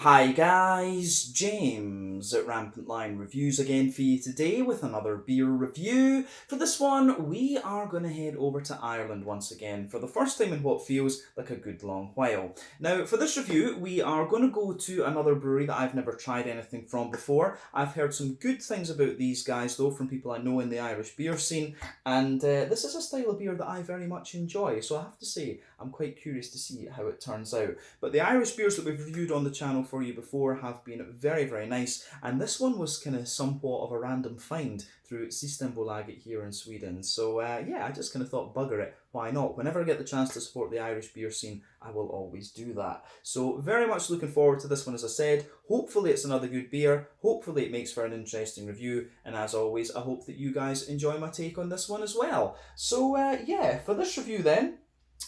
Hi guys, James at Rampant Lion Reviews again for you today with another beer review. For this one, we are going to head over to Ireland once again for the first time in what feels like a good long while. Now, for this review, we are going to go to another brewery that I've never tried anything from before. I've heard some good things about these guys though from people I know in the Irish beer scene, and this is a style of beer that I very much enjoy, so I have to say I'm quite curious to see how it turns out. But the Irish beers that we've reviewed on the channel for you before have been very, very nice, and this one was kind of somewhat of a random find through Systembolaget here in Sweden. So yeah, I just kind of thought, bugger it, why not? Whenever I get the chance to support the Irish beer scene, I will always do that. So very much looking forward to this one, as I said. Hopefully it's another good beer, hopefully it makes for an interesting review, and as always, I hope that you guys enjoy my take on this one as well. So yeah, for this review then,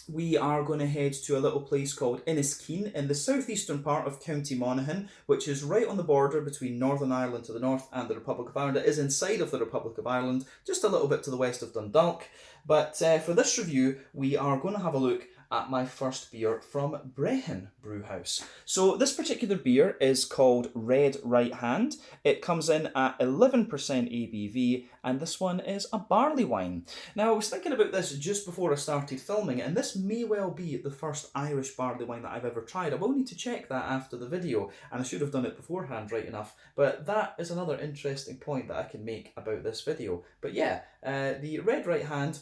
we are going to head to a little place called Inniskeen in the southeastern part of County Monaghan, which is right on the border between Northern Ireland to the north and the Republic of Ireland. It is inside of the Republic of Ireland, just a little bit to the west of Dundalk. But for this review, we are going to have a look at my first beer from Brehon Brewhouse. So this particular beer is called Red Right Hand. It comes in at 11% ABV, and this one is a barley wine. Now, I was thinking about this just before I started filming, and this may well be the first Irish barley wine that I've ever tried. I will need to check that after the video, and I should have done it beforehand, right enough. But that is another interesting point that I can make about this video. But yeah, the Red Right Hand,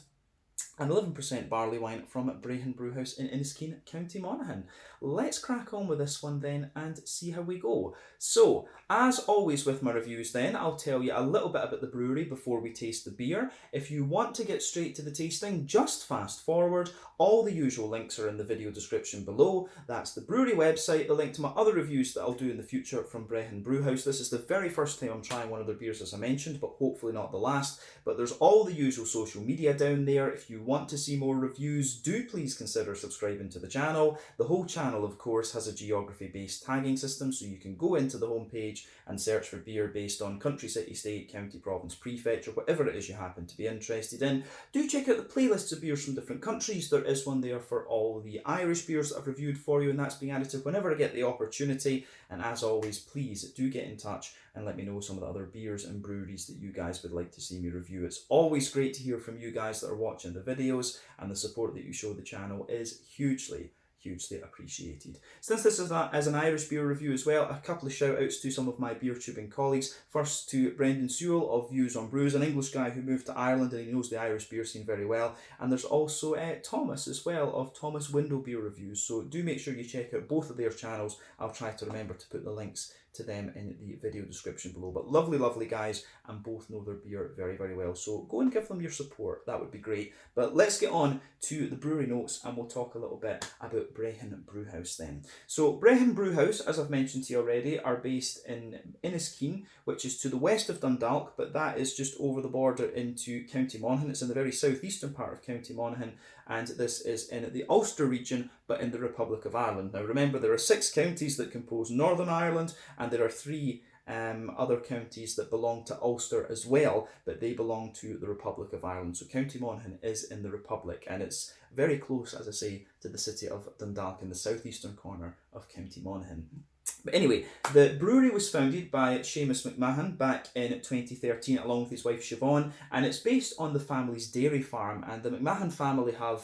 an 11% barley wine from Brehon Brewhouse in Inniskeen, County Monaghan. Let's crack on with this one then and see how we go. So, as always with my reviews then, I'll tell you a little bit about the brewery before we taste the beer. If you want to get straight to the tasting, just fast forward. All the usual links are in the video description below. That's the brewery website, the link to my other reviews that I'll do in the future from Brehon Brewhouse. This is the very first time I'm trying one of their beers, as I mentioned, but hopefully not the last. But there's all the usual social media down there. If you want to see more reviews, do please consider subscribing to the channel. The whole channel, of course, has a geography-based tagging system, so you can go into the homepage and search for beer based on country, city, state, county, province, prefecture, whatever it is you happen to be interested in. Do check out the playlists of beers from different countries. There is one there for all the Irish beers that I've reviewed for you, and that's being added to whenever I get the opportunity. And as always, please do get in touch and let me know some of the other beers and breweries that you guys would like to see me review. It's always great to hear from you guys that are watching the videos, and the support that you show the channel is hugely appreciated. Since this is an Irish beer review as well, a couple of shout outs to some of my beer tubing colleagues. First to Brendan Sewell of Views on Brews, an English guy who moved to Ireland and he knows the Irish beer scene very well. And there's also Thomas as well of Thomas Window Beer Reviews. So do make sure you check out both of their channels. I'll try to remember to put the links to them in the video description below. But lovely guys, and both know their beer very well. So go and give them your support, that would be great. But let's get on to the brewery notes and we'll talk a little bit about Brehon Brewhouse then. So Brehon Brewhouse, as I've mentioned to you already, are based in Inniskeen, which is to the west of Dundalk, but that is just over the border into County Monaghan. It's in the very southeastern part of County Monaghan, and this is in the Ulster region, but in the Republic of Ireland. Now remember, there are 6 counties that compose Northern Ireland, and there are 3 other counties that belong to Ulster as well, but they belong to the Republic of Ireland. So County Monaghan is in the Republic, and it's very close, as I say, to the city of Dundalk in the southeastern corner of County Monaghan. But anyway, the brewery was founded by Seamus McMahon back in 2013 along with his wife Siobhan, and it's based on the family's dairy farm, and the McMahon family have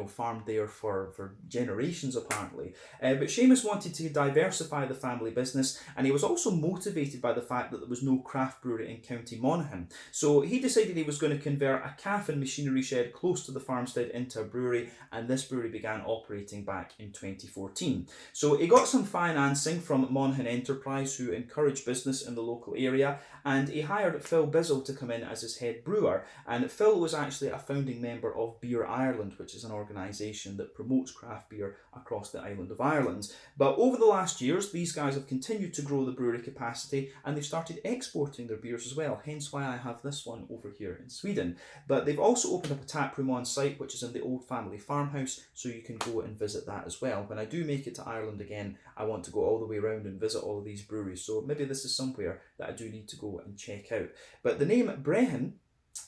farmed there for generations apparently. But Seamus wanted to diversify the family business, and he was also motivated by the fact that there was no craft brewery in County Monaghan. So he decided he was going to convert a calf and machinery shed close to the farmstead into a brewery, and this brewery began operating back in 2014. So he got some financing from Monaghan Enterprise, who encouraged business in the local area, and he hired Phil Bizzle to come in as his head brewer. And Phil was actually a founding member of Beer Ireland, which is an organisation that promotes craft beer across the island of Ireland. But over the last years, these guys have continued to grow the brewery capacity, and they've started exporting their beers as well, hence why I have this one over here in Sweden. But they've also opened up a tap room on site, which is in the old family farmhouse, so you can go and visit that as well. When I do make it to Ireland again, I want to go all the way around and visit all of these breweries, so maybe this is somewhere that I do need to go and check out. But the name Brehon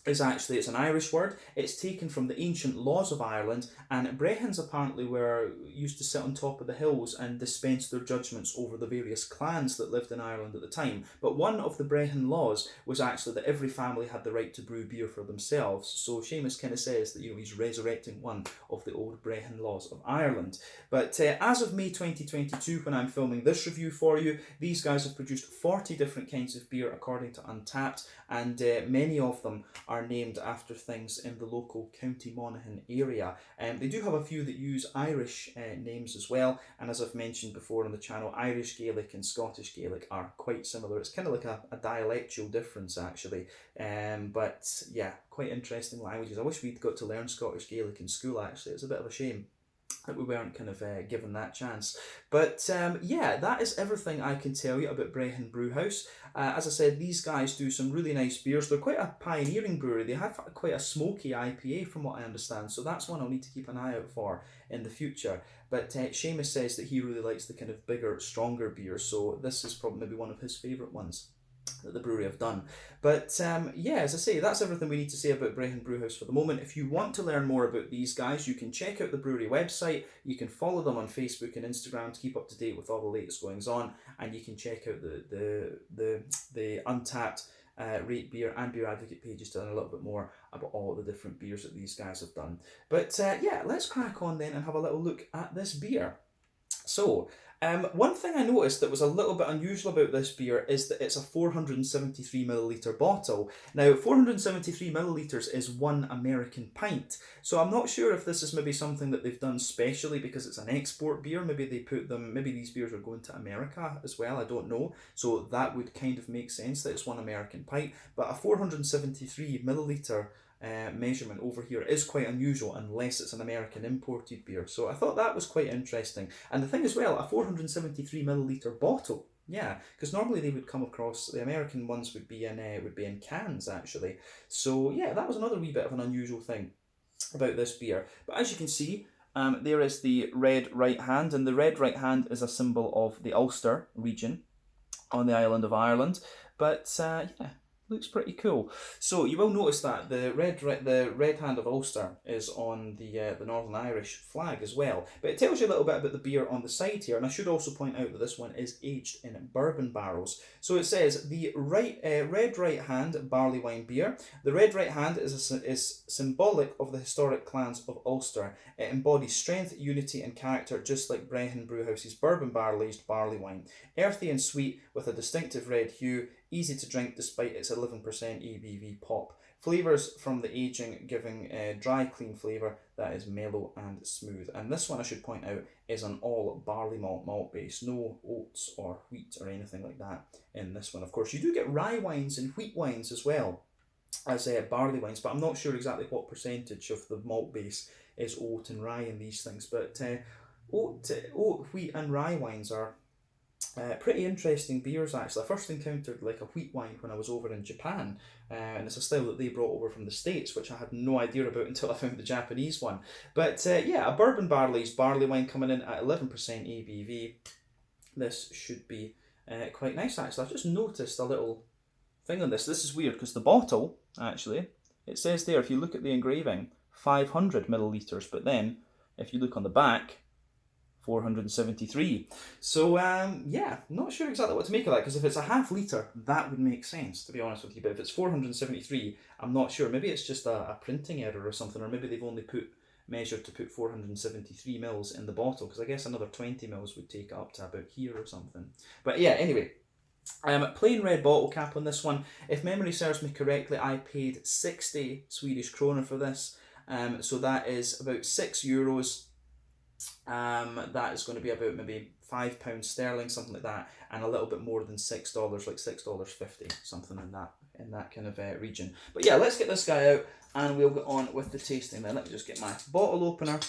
is actually, it's an Irish word. It's taken from the ancient laws of Ireland, and Brehons apparently were used to sit on top of the hills and dispense their judgments over the various clans that lived in Ireland at the time. But one of the Brehon laws was actually that every family had the right to brew beer for themselves. So Seamus kind of says that, he's resurrecting one of the old Brehon laws of Ireland. But as of May 2022, when I'm filming this review for you, these guys have produced 40 different kinds of beer according to Untappd, and many of them are named after things in the local County Monaghan area. They do have a few that use Irish names as well, and as I've mentioned before on the channel, Irish Gaelic and Scottish Gaelic are quite similar. It's kind of like a dialectal difference actually, but yeah, quite interesting languages. I wish we'd got to learn Scottish Gaelic in school actually. It's a bit of a shame that we weren't kind of given that chance. But yeah, that is everything I can tell you about Brehon Brewhouse. As I said, these guys do some really nice beers. They're quite a pioneering brewery. They have quite a smoky IPA from what I understand, so that's one I'll need to keep an eye out for in the future. But Seamus says that he really likes the kind of bigger, stronger beers, so this is probably maybe one of his favourite ones that the brewery have done. But yeah, as I say, that's everything we need to say about Brehon Brewhouse for the moment. If you want to learn more about these guys, you can check out the brewery website, you can follow them on Facebook and Instagram to keep up to date with all the latest goings on, and you can check out the Untappd Rate Beer and Beer Advocate pages to learn a little bit more about all the different beers that these guys have done. But yeah, let's crack on then and have a little look at this beer. So, one thing I noticed that was a little bit unusual about this beer is that it's a 473ml bottle. Now, 473ml is 1 American pint. So I'm not sure if this is maybe something that they've done specially because it's an export beer. Maybe they put them, maybe these beers are going to America as well, I don't know. So that would kind of make sense that it's 1 American pint. But a 473ml measurement over here is quite unusual unless it's an American imported beer. So I thought that was quite interesting. And the thing as well, a 473ml bottle. Yeah, because normally they would come across, the American ones would be in cans actually. So yeah, that was another wee bit of an unusual thing about this beer. But as you can see, there is the red right hand, and the red right hand is a symbol of the Ulster region on the island of Ireland. But yeah, looks pretty cool. So you will notice that the red hand of Ulster is on the Northern Irish flag as well. But it tells you a little bit about the beer on the side here, and I should also point out that this one is aged in bourbon barrels. So it says the red right hand Barleywine beer. The red right hand is symbolic of the historic clans of Ulster. It embodies strength, unity, and character, just like Brehon Brewhouse's bourbon barrel aged barley wine. Earthy and sweet with a distinctive red hue. Easy to drink despite its 11% ABV pop. Flavours from the aging giving a dry, clean flavour that is mellow and smooth. And this one, I should point out, is an all barley malt base. No oats or wheat or anything like that in this one. Of course, you do get rye wines and wheat wines as well as barley wines, but I'm not sure exactly what percentage of the malt base is oat and rye in these things. But oat, wheat and rye wines are pretty interesting beers actually. I first encountered like a wheat wine when I was over in Japan, and it's a style that they brought over from the States, which I had no idea about until I found the Japanese one. But yeah, a bourbon barley's barley wine coming in at 11% ABV. This should be quite nice actually. I've just noticed a little thing on this. This is weird because the bottle, actually, it says there, if you look at the engraving, 500ml, but then if you look on the back, 473. So yeah, not sure exactly what to make of that, because if it's a half litre, that would make sense, to be honest with you. But if it's 473, I'm not sure. Maybe it's just a printing error or something, or maybe they've only measured to put 473 mils in the bottle, because I guess another 20 mils would take it up to about here or something. But yeah, anyway, plain red bottle cap on this one. If memory serves me correctly, I paid 60 Swedish kronor for this, so that is about €6. That is going to be about maybe £5 sterling, something like that, and a little bit more than $6, like $6.50, something in that kind of region. But yeah, let's get this guy out and we'll get on with the tasting then. Let me just get my bottle opener.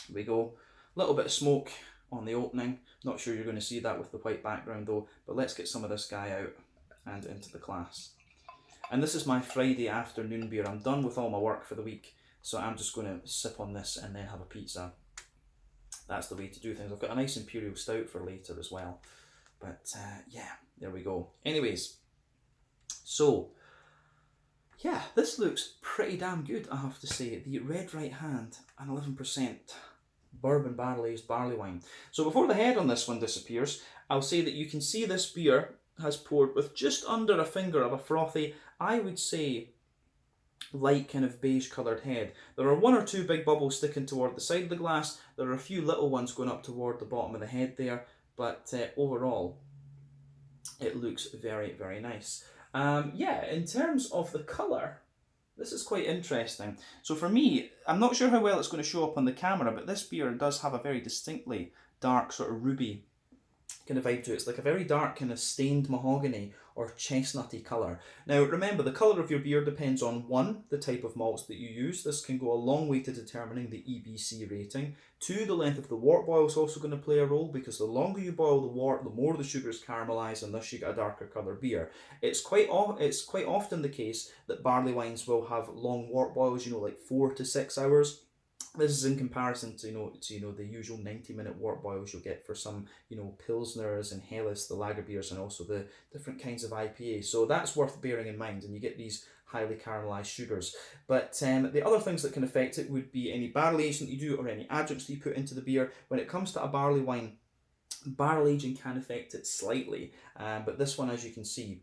Here we go. A little bit of smoke on the opening. Not sure you're going to see that with the white background though, but let's get some of this guy out and into the glass. And this is my Friday afternoon beer. I'm done with all my work for the week, so I'm just going to sip on this and then have a pizza. That's the way to do things. I've got a nice Imperial Stout for later as well. But yeah, there we go. Anyways, so Yeah, this looks pretty damn good, I have to say. The Red Right Hand, an 11% bourbon barrel-aged barley wine. So before the head on this one disappears, I'll say that you can see this beer has poured with just under a finger of a frothy, I would say, light kind of beige coloured head. There are one or two big bubbles sticking toward the side of the glass. There are a few little ones going up toward the bottom of the head there, but overall, it looks very, very nice. Yeah, in terms of the colour, this is quite interesting. So for me, I'm not sure how well it's going to show up on the camera, but this beer does have a very distinctly dark sort of ruby kind of vibe to it. It's like a very dark kind of stained mahogany or chestnutty colour. Now remember, the colour of your beer depends on one, the type of malts that you use. This can go a long way to determining the EBC rating. Two, the length of the wort boil is also going to play a role, because the longer you boil the wort, the more the sugars caramelise, and thus you get a darker colour beer. It's quite often the case that barley wines will have long wort boils, like 4 to 6 hours. This is in comparison to the usual 90-minute wort boils you'll get for some pilsners and Helles, the lager beers, and also the different kinds of IPA. So that's worth bearing in mind, and you get these highly caramelized sugars. But the other things that can affect it would be any barrel aging that you do or any adjuncts that you put into the beer. When it comes to a barley wine, barrel aging can affect it slightly, but this one, as you can see,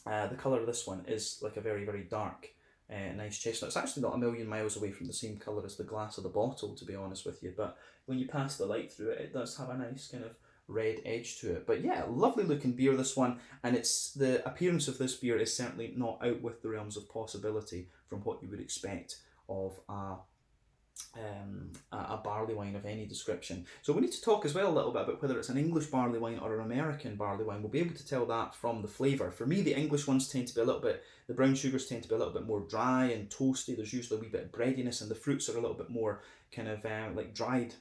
the colour of this one is like a very, very dark, nice chestnut. It's actually not a million miles away from the same colour as the glass of the bottle, to be honest with you, but when you pass the light through it, it does have a nice kind of red edge to it. But yeah, lovely looking beer, this one, and the appearance of this beer is certainly not out with the realms of possibility from what you would expect of a barley wine of any description. So we need to talk as well a little bit about whether it's an English barley wine or an American barley wine. We'll be able to tell that from the flavour. For me, the English ones tend to be the brown sugars tend to be a little bit more dry and toasty. There's usually a wee bit of breadiness, and the fruits are a little bit more kind of like dried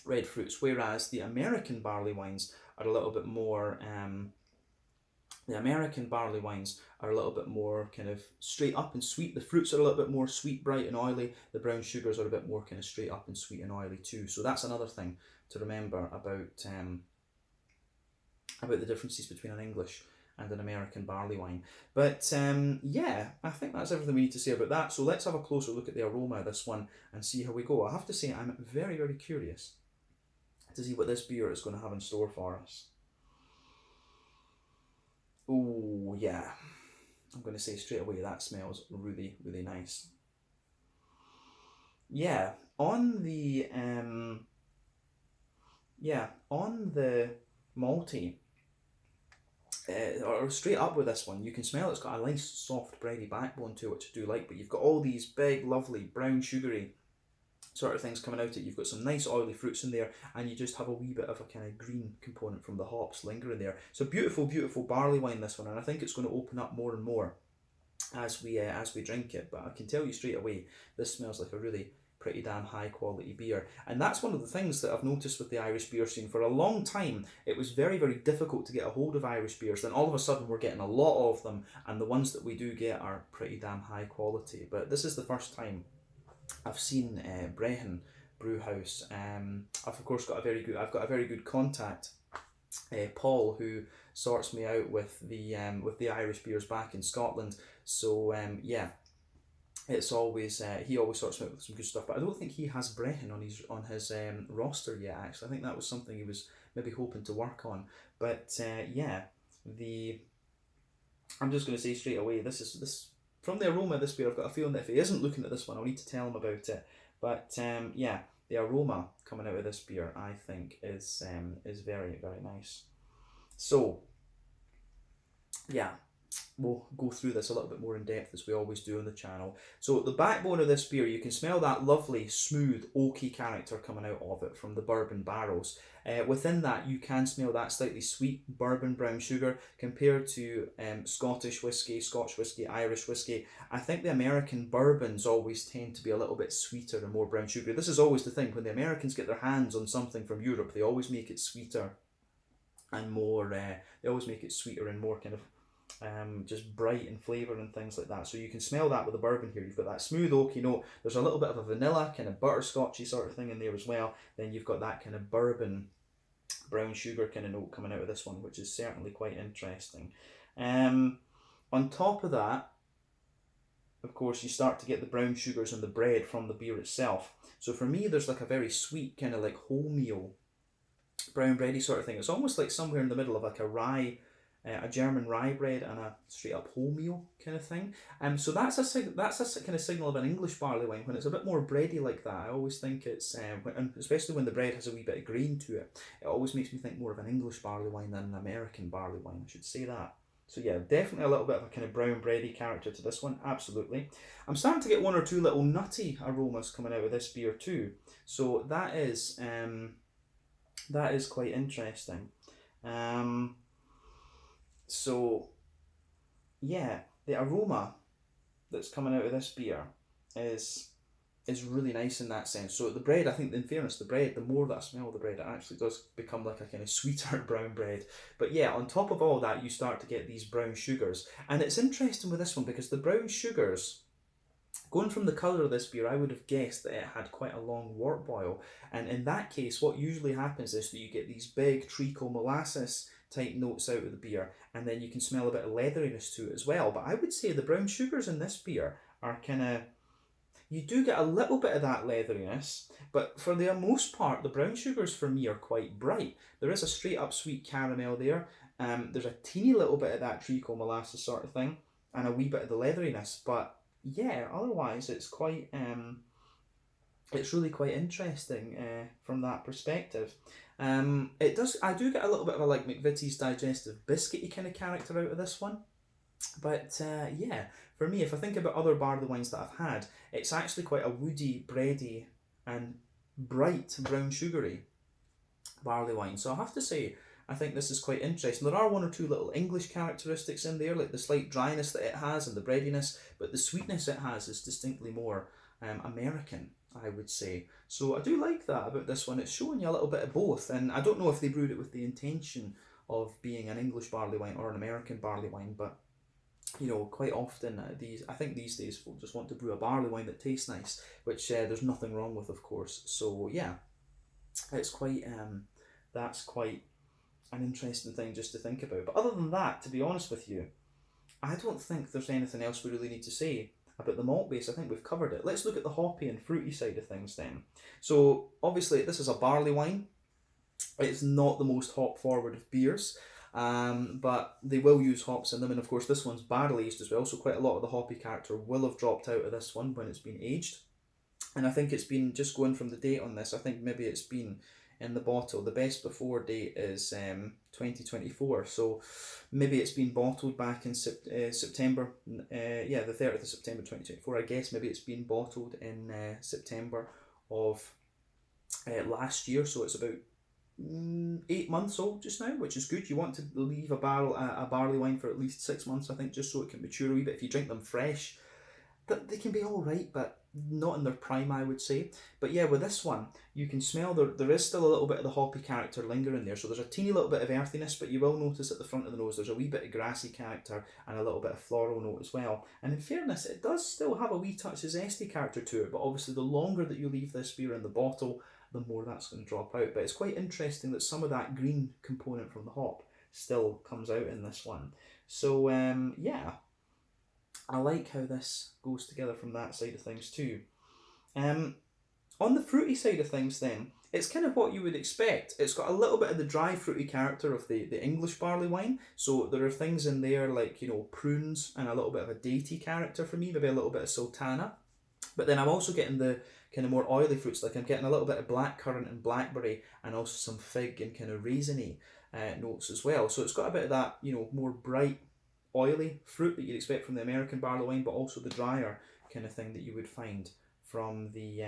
red fruits, whereas the American barley wines are a little bit more kind of straight up and sweet. The fruits are a little bit more sweet, bright and oily. The brown sugars are a bit more kind of straight up and sweet and oily too. So that's another thing to remember about the differences between an English and an American barley wine. But yeah, I think that's everything we need to say about that. So let's have a closer look at the aroma of this one and see how we go. I have to say, I'm very, very curious to see what this beer is going to have in store for us. Oh yeah, I'm going to say straight away that smells really, really nice. Yeah, on the malty, or straight up with this one, you can smell it's got a nice soft bready backbone to it, which I do like, but you've got all these big lovely brown sugary sort of things coming out of it. You've got some nice oily fruits in there, and you just have a wee bit of a kind of green component from the hops lingering there. So beautiful, beautiful barley wine, this one, and I think it's going to open up more and more as we drink it. But I can tell you straight away, this smells like a really pretty damn high quality beer. And that's one of the things that I've noticed with the Irish beer scene. For a long time, it was very, very difficult to get a hold of Irish beers. Then all of a sudden we're getting a lot of them, and the ones that we do get are pretty damn high quality. But this is the first time I've seen Brehon Brewhouse. I've of course got a very good contact, Paul, who sorts me out with the Irish beers back in Scotland. So yeah, it's always he always sorts me out with some good stuff. But I don't think he has Brehon on his roster yet. Actually, I think that was something he was maybe hoping to work on. But yeah, I'm just going to say straight away, this. From the aroma of this beer, I've got a feeling that if he isn't looking at this one, I'll need to tell him about it. But yeah, the aroma coming out of this beer, I think, is very, very nice. So yeah, we'll go through this a little bit more in depth as we always do on the channel. So the backbone of this beer, you can smell that lovely, smooth, oaky character coming out of it from the bourbon barrels. Within that, you can smell that slightly sweet bourbon brown sugar compared to Scottish whiskey, Scotch whiskey, Irish whiskey. I think the American bourbons always tend to be a little bit sweeter and more brown sugary. This is always the thing. When the Americans get their hands on something from Europe, they always make it sweeter and more, kind of just bright in flavour and things like that. So you can smell that with the bourbon here. You've got that smooth oaky note. There's a little bit of a vanilla, kind of butterscotchy sort of thing in there as well. Then you've got that kind of bourbon brown sugar kind of note coming out of this one, which is certainly quite interesting. On top of that, of course, you start to get the brown sugars and the bread from the beer itself. So for me, there's like a very sweet kind of like wholemeal brown bready sort of thing. It's almost like somewhere in the middle of like a German rye bread and a straight up wholemeal kind of thing. So that's a kind of signal of an English barley wine when it's a bit more bready like that. I always think it's and especially when the bread has a wee bit of grain to it. It always makes me think more of an English barley wine than an American barley wine. I should say that. So yeah, definitely a little bit of a kind of brown bready character to this one. Absolutely. I'm starting to get one or two little nutty aromas coming out of this beer too. So that is quite interesting. Um, so yeah, the aroma that's coming out of this beer is is really nice in that sense. So the bread, I think, in fairness, the bread, the more that I smell the bread, it actually does become like a kind of sweeter brown bread. But yeah, on top of all that, you start to get these brown sugars, and it's interesting with this one because the brown sugars. Going from the colour of this beer, I would have guessed that it had quite a long wort boil. And in that case, what usually happens is that you get these big treacle molasses type notes out of the beer, and then you can smell a bit of leatheriness to it as well. But I would say the brown sugars in this beer are kind of, you do get a little bit of that leatheriness, but for the most part, the brown sugars for me are quite bright. There is a straight up sweet caramel there. There's a teeny little bit of that treacle molasses sort of thing, and a wee bit of the leatheriness. But yeah, otherwise it's quite it's really quite interesting from that perspective. It does. I do get a little bit of a like McVitie's digestive biscuity kind of character out of this one. But yeah, for me, if I think about other barley wines that I've had, it's actually quite a woody, bready, and bright brown sugary barley wine. So I have to say, I think this is quite interesting. There are one or two little English characteristics in there, like the slight dryness that it has and the breadiness, but the sweetness it has is distinctly more American, I would say. So I do like that about this one. It's showing you a little bit of both, and I don't know if they brewed it with the intention of being an English barley wine or an American barley wine, but you know, quite often I think these days folk just want to brew a barley wine that tastes nice, which there's nothing wrong with, of course. So yeah, it's quite that's quite an interesting thing just to think about. But other than that, to be honest with you, I don't think there's anything else we really need to say about the malt base. I think we've covered it. Let's look at the hoppy and fruity side of things then. So obviously this is a barley wine. It's not the most hop forward of beers. But they will use hops in them, and of course this one's barrel aged as well, so quite a lot of the hoppy character will have dropped out of this one when it's been aged. And I think it's been, just going from the date on this, I think maybe it's been in the bottle. The best before date is 2024, so maybe it's been bottled back in September, yeah, the 30th of September 2024. I guess maybe it's been bottled in September of last year, so it's about 8 months old just now, which is good. You want to leave a barley wine for at least 6 months, I think, just so it can mature a wee bit. If you drink them fresh, they can be all right, but not in their prime, I would say. But yeah, with this one, you can smell there is still a little bit of the hoppy character lingering there. So there's a teeny little bit of earthiness, but you will notice at the front of the nose there's a wee bit of grassy character and a little bit of floral note as well. And in fairness, it does still have a wee touch of zesty character to it, but obviously the longer that you leave this beer in the bottle, the more that's going to drop out. But it's quite interesting that some of that green component from the hop still comes out in this one. So yeah, I like how this goes together from that side of things too. On the fruity side of things then, it's kind of what you would expect. It's got a little bit of the dry fruity character of the English barley wine. So there are things in there like, you know, prunes and a little bit of a datey character for me, maybe a little bit of sultana. But then I'm also getting the kind of more oily fruits, like I'm getting a little bit of blackcurrant and blackberry, and also some fig and kind of raisiny notes as well. So it's got a bit of that, you know, more bright, oily fruit that you'd expect from the American barley wine, but also the drier kind of thing that you would find from the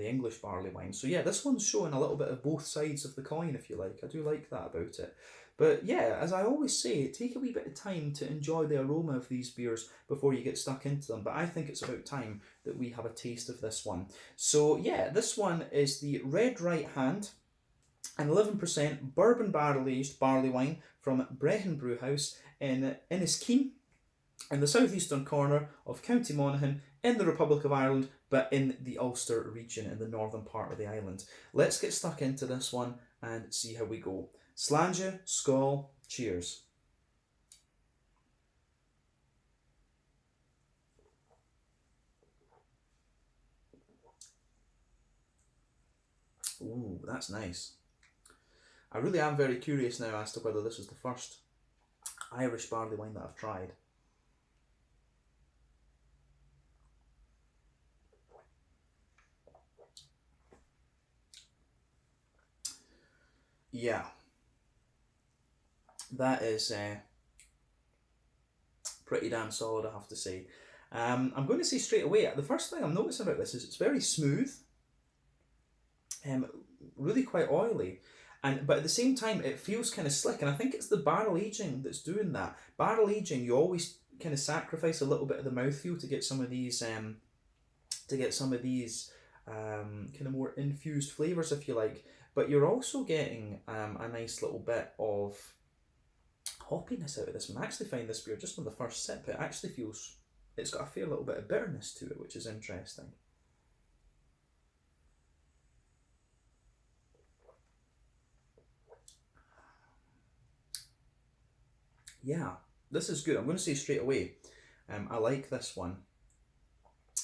English barley wine. So yeah, this one's showing a little bit of both sides of the coin, if you like. I do like that about it. But yeah, as I always say, take a wee bit of time to enjoy the aroma of these beers before you get stuck into them. But I think it's about time that we have a taste of this one. So yeah, this one is the Red Right Hand, an 11% bourbon barrel aged barley wine from Brehon Brewhouse in Inniskeen, in the southeastern corner of County Monaghan in the Republic of Ireland, but in the Ulster region in the northern part of the island. Let's get stuck into this one and see how we go. Slàinte, skål, cheers. Ooh, that's nice. I really am very curious now as to whether this is the first Irish barley wine that I've tried. Yeah, that is pretty damn solid, I have to say. I'm going to say straight away, the first thing I'm noticing about this is it's very smooth, really quite oily, but at the same time it feels kind of slick, and I think it's the barrel aging that's doing that. Barrel aging, you always kind of sacrifice a little bit of the mouthfeel to get some of these kind of more infused flavours, if you like, but you're also getting a nice little bit of hoppiness out of this one. I actually find this beer, just on the first sip, it actually feels, it's got a fair little bit of bitterness to it, which is interesting. Yeah, this is good. I'm going to say straight away, I like this one.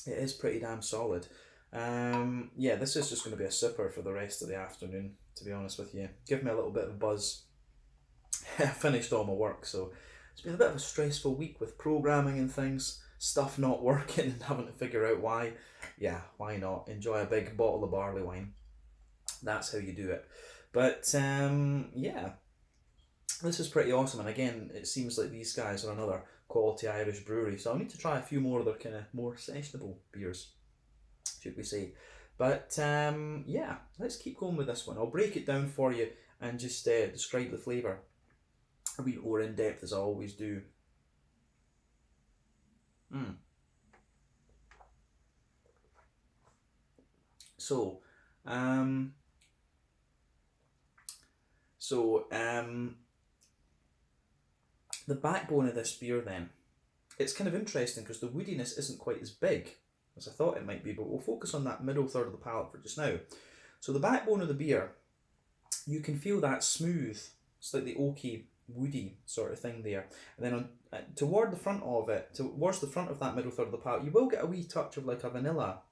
It is pretty damn solid. Yeah, this is just going to be a sipper for the rest of the afternoon, to be honest with you. Give me a little bit of a buzz. I finished all my work, so it's been a bit of a stressful week with programming and things, stuff not working and having to figure out why. Yeah, why not? Enjoy a big bottle of barley wine. That's how you do it. But yeah, this is pretty awesome. And again, it seems like these guys are another quality Irish brewery, so I'll need to try a few more of their kind of more sessionable beers, should we say. But yeah, let's keep going with this one. I'll break it down for you and just describe the flavour a wee bit more in depth, as I always do. So, um, so the backbone of this beer then, it's kind of interesting because the woodiness isn't quite as big as I thought it might be, but we'll focus on that middle third of the palate for just now. So the backbone of the beer, you can feel that smooth, slightly oaky, woody sort of thing there. And then toward the front of it, towards the front of that middle third of the palate, you will get a wee touch of like a vanilla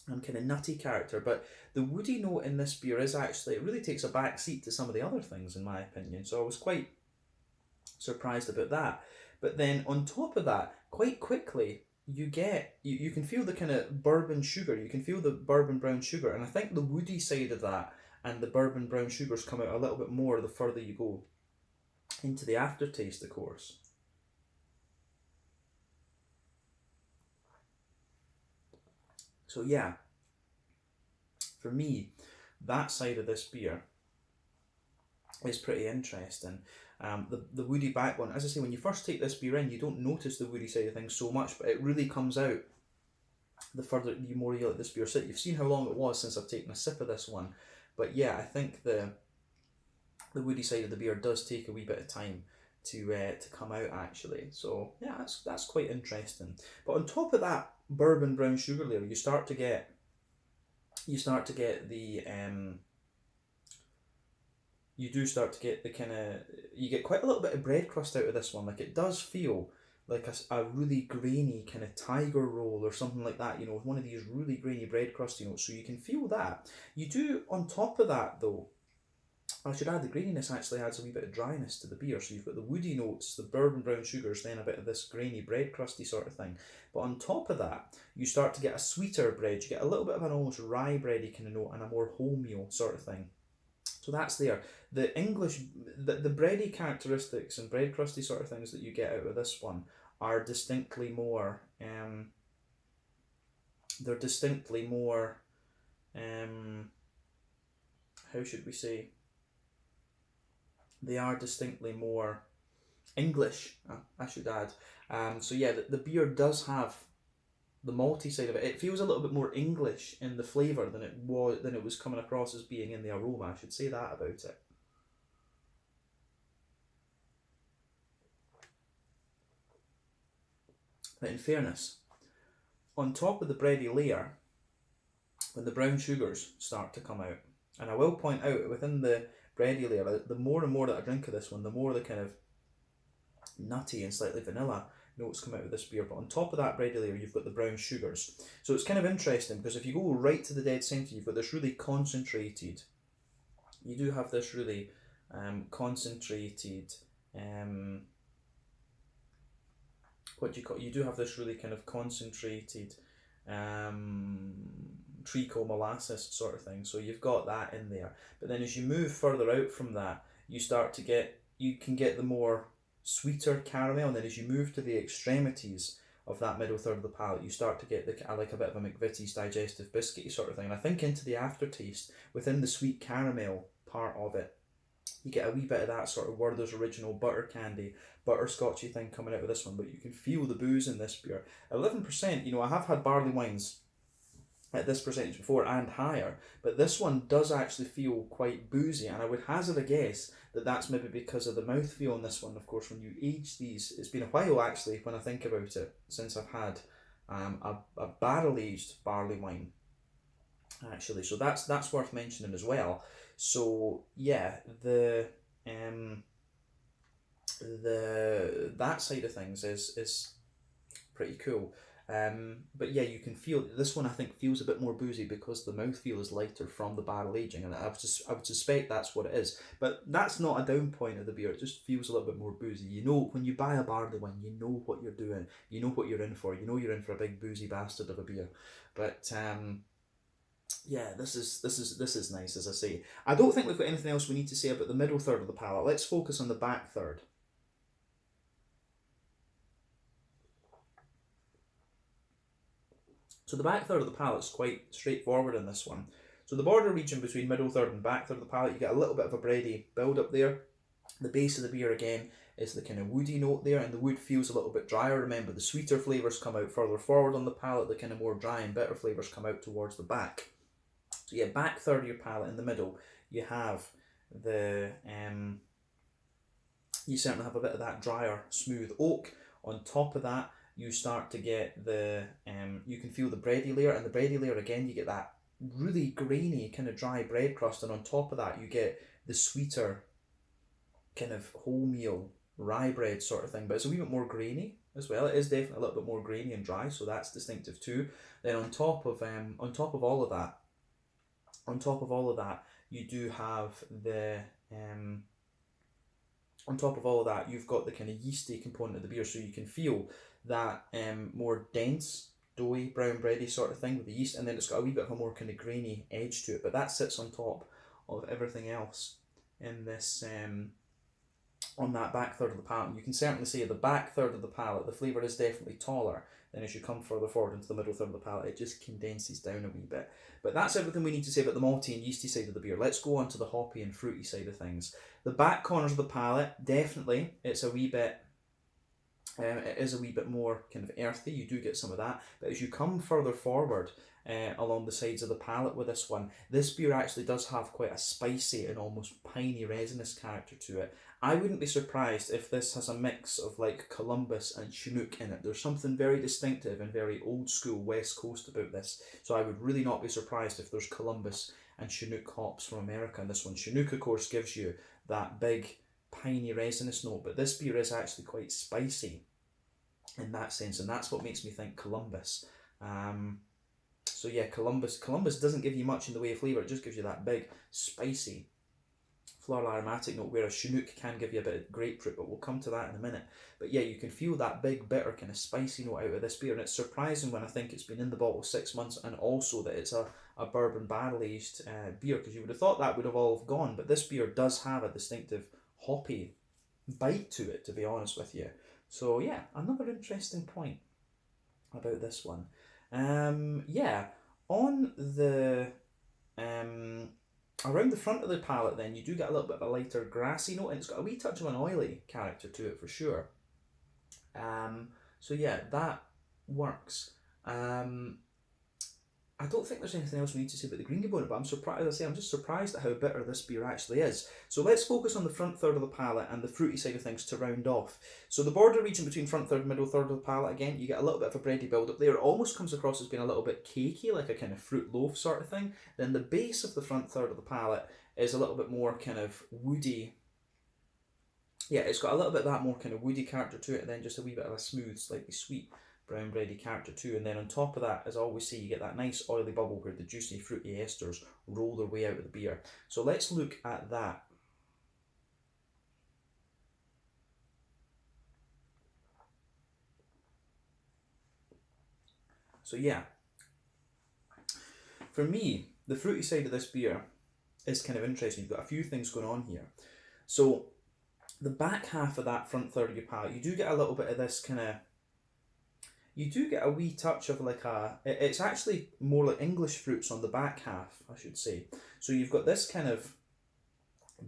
and kind of nutty character, but the woody note in this beer is actually, it really takes a back seat to some of the other things in my opinion, so I was quite surprised about that. But then on top of that, quite quickly, you can feel the kind of bourbon sugar, you can feel the bourbon brown sugar, and I think the woody side of that and the bourbon brown sugars come out a little bit more the further you go into the aftertaste, of course. So yeah, for me, that side of this beer is pretty interesting. The woody backbone, as I say, when you first take this beer in, you don't notice the woody side of things so much, but it really comes out the further, the more you let this beer sit. You've seen how long it was since I've taken a sip of this one, but yeah, I think the woody side of the beer does take a wee bit of time to come out actually. So yeah, that's quite interesting. But on top of that bourbon brown sugar layer, you start to get the you do start to get the kind of, you get quite a little bit of bread crust out of this one. Like, it does feel like a really grainy kind of tiger roll or something like that, you know, with one of these really grainy bread crusty notes. So you can feel that. You do, on top of that though, I should add, the graininess actually adds a wee bit of dryness to the beer. So you've got the woody notes, the bourbon brown sugars, then a bit of this grainy bread crusty sort of thing. But on top of that, you start to get a sweeter bread. You get a little bit of an almost rye bready kind of note and a more wholemeal sort of thing. So that's there. The English, the bready characteristics and bread crusty sort of things that you get out of this one are distinctly more, they're distinctly more, how should we say, they are distinctly more English, I should add. So yeah, the beer does have the malty side of it. It feels a little bit more English in the flavour than it was coming across as being in the aroma. I should say that about it. But in fairness, on top of the bready layer, when the brown sugars start to come out, and I will point out within the bready layer, the more and more that I drink of this one, the more the kind of nutty and slightly vanilla notes come out of this beer, but on top of that bready layer you've got the brown sugars. So it's kind of interesting because if you go right to the dead centre, you've got this really concentrated, you do have this really concentrated, what do you call it? You do have this really kind of concentrated treacle molasses sort of thing, so you've got that in there. But then as you move further out from that, you can get the more sweeter caramel, and then as you move to the extremities of that middle third of the palate, you start to get like a bit of a McVitie's digestive biscuity sort of thing. And I think into the aftertaste, within the sweet caramel part of it, you get a wee bit of that sort of Werther's Original butter candy, butterscotchy thing coming out of this one, but you can feel the booze in this beer. 11%, I have had barley wines at this percentage before and higher, but this one does actually feel quite boozy, and I would hazard a guess that that's maybe because of the mouthfeel on this one. Of course, when you age these, it's been a while actually when I think about it since I've had a barrel aged barley wine actually, so that's worth mentioning as well. So yeah, the that side of things is pretty cool. But yeah, you can feel this one. I think feels a bit more boozy because the mouthfeel is lighter from the barrel aging, and I would suspect that's what it is. But that's not a down point of the beer. It just feels a little bit more boozy. When you buy a barley wine, you know what you're doing. You know what you're in for. You know you're in for a big boozy bastard of a beer. But yeah, this is nice, as I say. I don't think we've got anything else we need to say about the middle third of the palate. Let's focus on the back third. So the back third of the palate is quite straightforward in this one. So the border region between middle third and back third of the palate, you get a little bit of a bready build up there. The base of the beer again is the kind of woody note there, and the wood feels a little bit drier. Remember, the sweeter flavours come out further forward on the palate, the kind of more dry and bitter flavours come out towards the back. So yeah, back third of your palate, in the middle, you have the you certainly have a bit of that drier, smooth oak. On top of that, you start to get the you can feel the bready layer, and the bready layer again, you get that really grainy kind of dry bread crust, and on top of that, you get the sweeter kind of wholemeal rye bread sort of thing, but it's a wee bit more grainy as well. It is definitely a little bit more grainy and dry, so that's distinctive too. Then on top of all of that, you do have the on top of all of that, you've got the kind of yeasty component of the beer, so you can feel that more dense, doughy, brown bready sort of thing with the yeast, and then it's got a wee bit of a more kind of grainy edge to it, but that sits on top of everything else in this on that back third of the palate. You can certainly see the back third of the palate, the flavour is definitely taller. Then as you come further forward into the middle third of the palate, it just condenses down a wee bit. But that's everything we need to say about the malty and yeasty side of the beer. Let's go on to the hoppy and fruity side of things. The back corners of the palate, definitely, it's a wee bit, it is a wee bit more kind of earthy. You do get some of that. But as you come further forward along the sides of the palate with this one, this beer actually does have quite a spicy and almost piney resinous character to it. I wouldn't be surprised if this has a mix of like Columbus and Chinook in it. There's something very distinctive and very old school West Coast about this. So I would really not be surprised if there's Columbus and Chinook hops from America in this one. Chinook, of course, gives you that big piney resinous note, but this beer is actually quite spicy in that sense, and that's what makes me think Columbus. So yeah, Columbus doesn't give you much in the way of flavour, it just gives you that big, spicy, floral aromatic note, whereas Chinook can give you a bit of grapefruit, but we'll come to that in a minute. But yeah, you can feel that big, bitter, kind of spicy note out of this beer, and it's surprising when I think it's been in the bottle 6 months, and also that it's a bourbon barrel-aged beer, because you would have thought that would have all gone, but this beer does have a distinctive hoppy bite to it, to be honest with you. So yeah, another interesting point about this one. Yeah, on the around the front of the palate, then you do get a little bit of a lighter grassy note, and it's got a wee touch of an oily character to it for sure. So yeah, that works. I don't think there's anything else we need to say about the green component, but I'm surprised. As I say, I'm just surprised at how bitter this beer actually is. So let's focus on the front third of the palate and the fruity side of things to round off. So the border region between front third and middle third of the palate, again, you get a little bit of a bready build up there. It almost comes across as being a little bit cakey, like a kind of fruit loaf sort of thing. Then the base of the front third of the palate is a little bit more kind of woody, yeah, it's got a little bit of that more kind of woody character to it, and then just a wee bit of a smooth, slightly sweet brown bready character too. And then on top of that, as I always say, you get that nice oily bubble where the juicy fruity esters roll their way out of the beer. So let's look at that. So yeah, for me, the fruity side of this beer is kind of interesting. You've got a few things going on here. So the back half of that front third of your palate, you do get a little bit of this kind of, you do get a wee touch of like it's actually more like English fruits on the back half, I should say. So you've got this kind of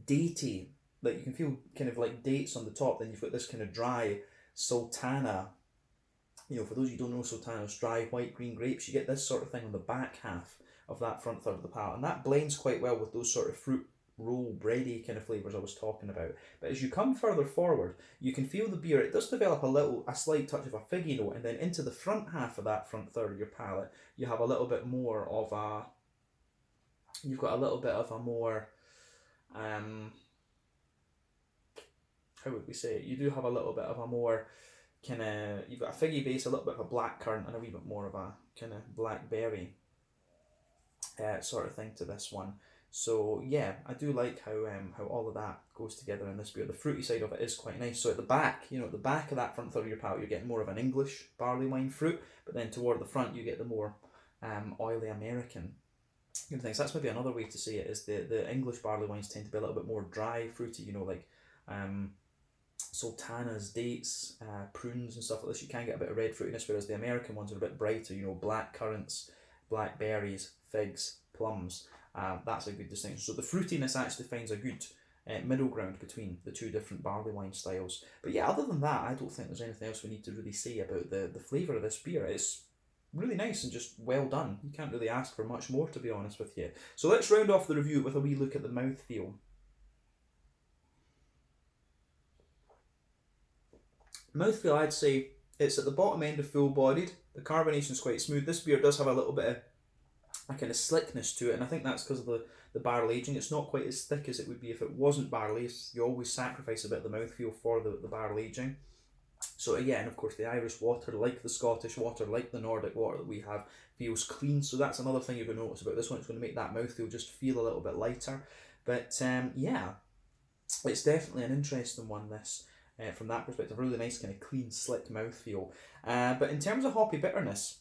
datey, like you can feel kind of like dates on the top, then you've got this kind of dry sultana. You know, for those who don't know, sultanas, dry white green grapes. You get this sort of thing on the back half of that front third of the palate, and that blends quite well with those sort of fruit roll bready kind of flavours I was talking about. But as you come further forward, you can feel the beer, it does develop a slight touch of a figgy note, and then into the front half of that front third of your palate, you have a little bit more of a, you've got a little bit of a more, how would we say it? You do have a little bit of a more kind of, you've got a figgy base, a little bit of a black currant, and a wee bit more of a kind of blackberry sort of thing to this one. So yeah, I do like how all of that goes together in this beer. The fruity side of it is quite nice. So at the back, you know, at the back of that front third of your palate, you're getting more of an English barley wine fruit, but then toward the front, you get the more oily American things. That's maybe another way to say it, is the English barley wines tend to be a little bit more dry, fruity, you know, like sultanas, dates, prunes and stuff like this. You can get a bit of red fruitiness, whereas the American ones are a bit brighter, you know, black currants, blackberries, figs, plums. That's a good distinction. So the fruitiness actually finds a good middle ground between the two different barley wine styles. But yeah, other than that, I don't think there's anything else we need to really say about the flavour of this beer. It's really nice and just well done. You can't really ask for much more, to be honest with you. So let's round off the review with a wee look at the mouthfeel. Mouthfeel, I'd say it's at the bottom end of full bodied. The carbonation's quite smooth. This beer does have a little bit of a kind of slickness to it, and I think that's because of the barrel aging. It's not quite as thick as it would be if it wasn't barley. You always sacrifice a bit of the mouthfeel for the barrel aging. So yeah, and of course the Irish water, like the Scottish water, like the Nordic water that we have, feels clean. So that's another thing you're going to notice about this one. It's going to make that mouthfeel just feel a little bit lighter. But yeah, it's definitely an interesting one, this. From that perspective, really nice kind of clean, slick mouthfeel. But in terms of hoppy bitterness,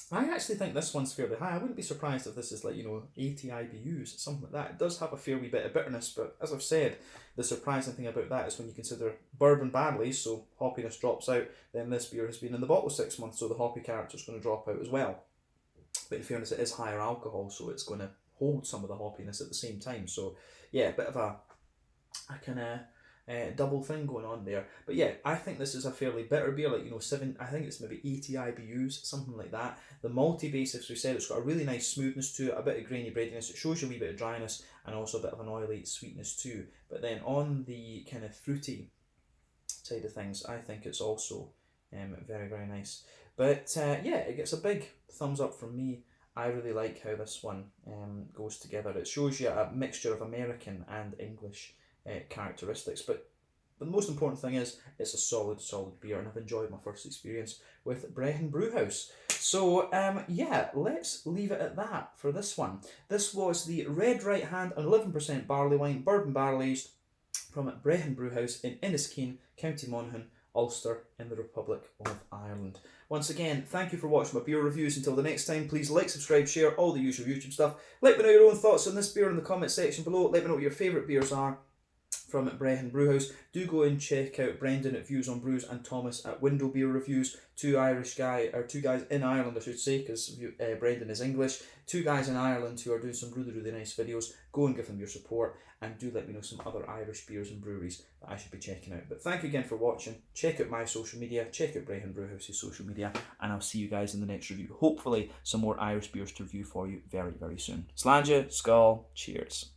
I actually think this one's fairly high. I wouldn't be surprised if this is like, 80 IBUs, something like that. It does have a fair wee bit of bitterness, but as I've said, the surprising thing about that is when you consider bourbon barley, so hoppiness drops out, then this beer has been in the bottle 6 months, so the hoppy character is going to drop out as well. But in fairness, it is higher alcohol, so it's going to hold some of the hoppiness at the same time. So yeah, a bit of a kind of double thing going on there. But yeah, I think this is a fairly bitter beer, like, 7, I think it's maybe 80 IBUs, something like that. The malty base, as we said, it's got a really nice smoothness to it, a bit of grainy breadiness. It shows you a wee bit of dryness and also a bit of an oily sweetness too. But then on the kind of fruity side of things, I think it's also very, very nice. But yeah, it gets a big thumbs up from me. I really like how this one goes together. It shows you a mixture of American and English characteristics, but the most important thing is it's a solid beer, and I've enjoyed my first experience with Brehon Brewhouse. So yeah, let's leave it at that for this one. This was the Red Right Hand and 11% barley wine, bourbon barrel aged, from Brehon Brewhouse in Inniskeen, County Monaghan, Ulster, in the Republic of Ireland. Once again, thank you for watching my beer reviews. Until the next time, please like, subscribe, share, all the usual YouTube stuff. Let me know your own thoughts on this beer in the comment section below. Let me know what your favourite beers are from Brehon Brewhouse. Do go and check out Brendan at Views on Brews and Thomas at Window Beer Reviews. Two guys in Ireland, I should say, because Brendan is English. Two guys in Ireland who are doing some really, really nice videos. Go and give them your support, and do let me know some other Irish beers and breweries that I should be checking out. But thank you again for watching. Check out my social media, check out Brehon Brewhouse's social media, and I'll see you guys in the next review. Hopefully some more Irish beers to review for you very, very soon. Slàinte, skål, cheers.